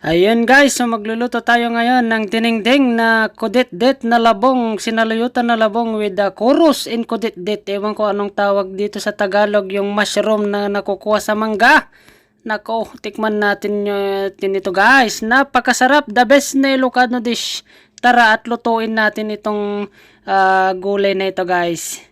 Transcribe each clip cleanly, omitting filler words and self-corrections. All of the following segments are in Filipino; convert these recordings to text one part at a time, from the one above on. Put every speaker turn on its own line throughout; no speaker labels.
Ayun guys, so magluluto tayo ngayon ng dinengdeng na kudit-dit na labong, sinaluyutan na labong with chorus in kudit-dit. Ewan ko anong tawag dito sa Tagalog, yung mushroom na nakukuha sa mangga. Nako, tikman natin ito guys. Napakasarap, the best na Ilocano dish. Tara at lutuin natin itong gulay na ito guys.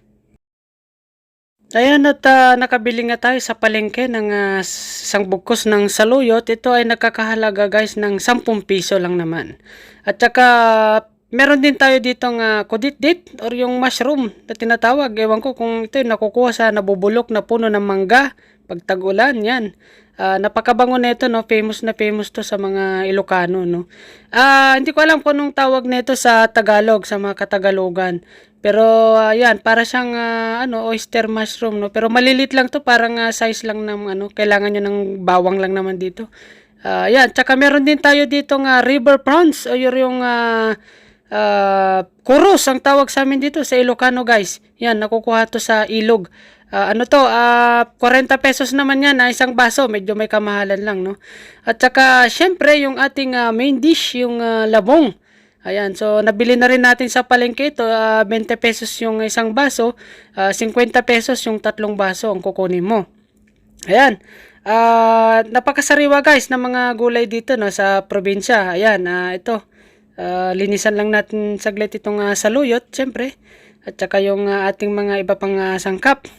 Ayan at nakabili nga tayo sa palengke ng isang bugkos ng saluyot. Ito ay nakakahalaga guys ng 10 piso lang naman. At saka meron din tayo ditong kudit-dit or yung mushroom na tinatawag. Ewan ko kung ito yung nakukuha sa nabubulok na puno ng mangga pag tag-ulan. Yan. Napakabango na ito, no? Famous na famous to sa mga Ilocano, no? Hindi ko alam kung anong tawag nito sa Tagalog, sa mga Katagalogan. Pero yan, para siyang oyster mushroom, no? Pero malilit lang to, parang size lang ng kailangan niyo ng bawang lang naman dito. Yan, tsaka meron din tayo dito river prawns o yung kuros ang tawag sa amin dito sa Ilocano, guys. Yan, nakukuha to sa ilog. 40 pesos naman yan, isang baso, medyo may kamahalan lang, no? At saka syempre yung ating main dish, yung labong. Ayan, so nabili na rin natin sa palengke ito, 20 pesos yung isang baso, 50 pesos yung tatlong baso ang kukunin mo. Ayan, napakasariwa guys ng mga gulay dito, no, sa probinsya. Ayan, ito, linisan lang natin saglit itong saluyot, syempre, at saka yung ating mga iba pang sangkap.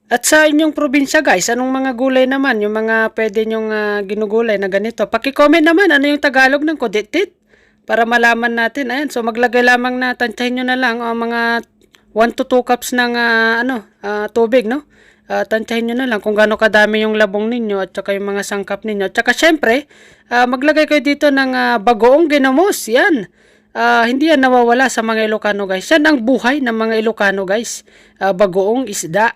At sa inyong probinsya guys, anong mga gulay naman, yung mga pwede nyong ginugulay na ganito? Paki-comment naman, ano yung Tagalog ng kudit-dit? Para malaman natin. Ayan, so maglagay lamang na, tansyahin nyo na lang mga 1 to 2 cups ng tubig, no? Tansyahin nyo na lang kung gaano kadami yung labong ninyo at saka yung mga sangkap ninyo. At saka syempre, maglagay kayo dito ng bagoong ginamos. Yan. Hindi yan nawawala sa mga Ilocano guys. Yan ang buhay ng mga Ilocano guys. Bagoong isda.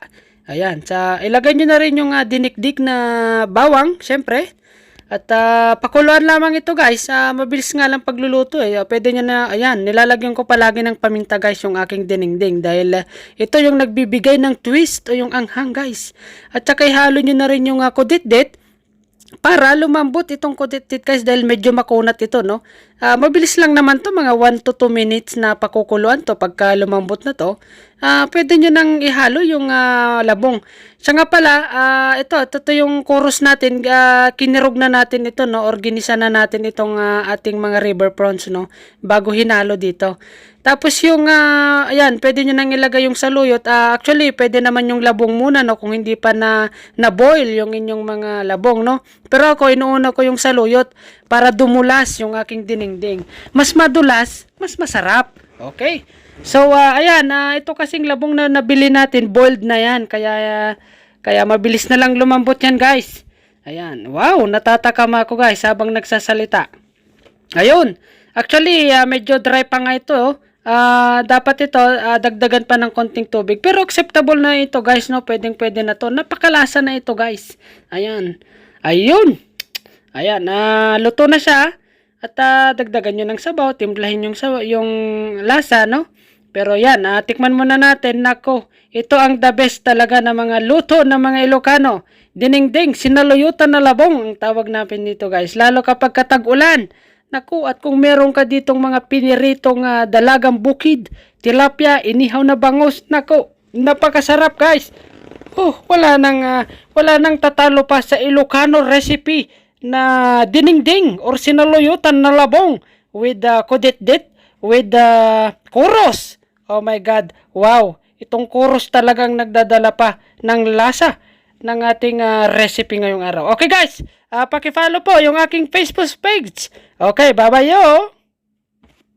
Ayan. Ilagay nyo na rin yung dinikdik na bawang, syempre. At pakuluan lamang ito guys. Mabilis nga lang pagluluto eh. Pwede nyo na, ayan, nilalagyan ko palagi ng paminta guys yung aking dinengdeng. Dahil ito yung nagbibigay ng twist o yung anghang guys. At saka ihalo nyo na rin yung kudit-dit para lumambot itong kudit-dit guys dahil medyo makunat ito, no? Mabilis lang naman to, mga 1 to 2 minutes na pakukuluan to. Pagka lumambot na to, pwede nyo nang ihalo yung labong. Siya nga pala, ito yung chorus natin, kinirog na natin ito, no? Or ginisa na natin itong ating mga river prawns, no? Bago hinalo dito. Tapos yung, ayan, pwede nyo nang ilagay yung saluyot. Actually, pwede naman yung labong muna, no? Kung hindi pa na-boil yung inyong mga labong, no? Pero ako, inuuna ko yung saluyot para dumulas yung aking dinengdeng. Mas madulas, mas masarap. Okay? So, ayan, ito kasing labong na nabili natin, boiled na yan. Kaya mabilis na lang lumambot yan, guys. Ayan. Wow, natatakam ako, guys, habang nagsasalita. Ayun. Actually, medyo dry pa nga ito. Dapat ito, dagdagan pa ng konting tubig. Pero acceptable na ito, guys, no? Pwedeng-pwede na to. Napakalasa na ito, guys. Ayan. Ayun. Ayan, luto na siya. At dagdagan nyo ng sabaw, timplahin yung lasa, no? Pero yan, tikman muna natin. Nako, ito ang the best talaga ng mga luto ng mga Ilocano. Dinengdeng, sinaluyutan na labong ang tawag natin dito guys. Lalo kapag katag-ulan. Naku, at kung meron ka ditong mga piniritong dalagang bukid, tilapia, inihaw na bangus, naku, napakasarap guys. Wala nang tatalo pa sa Ilocano recipe na dinengdeng or sinaluyutan na labong with kudit-dit, with chorus. Oh my God, wow, itong chorus talagang nagdadala pa ng lasa ng ating recipe ngayong araw. Okay guys, paki-follow po yung aking Facebook page. Okay, bye-bye yo!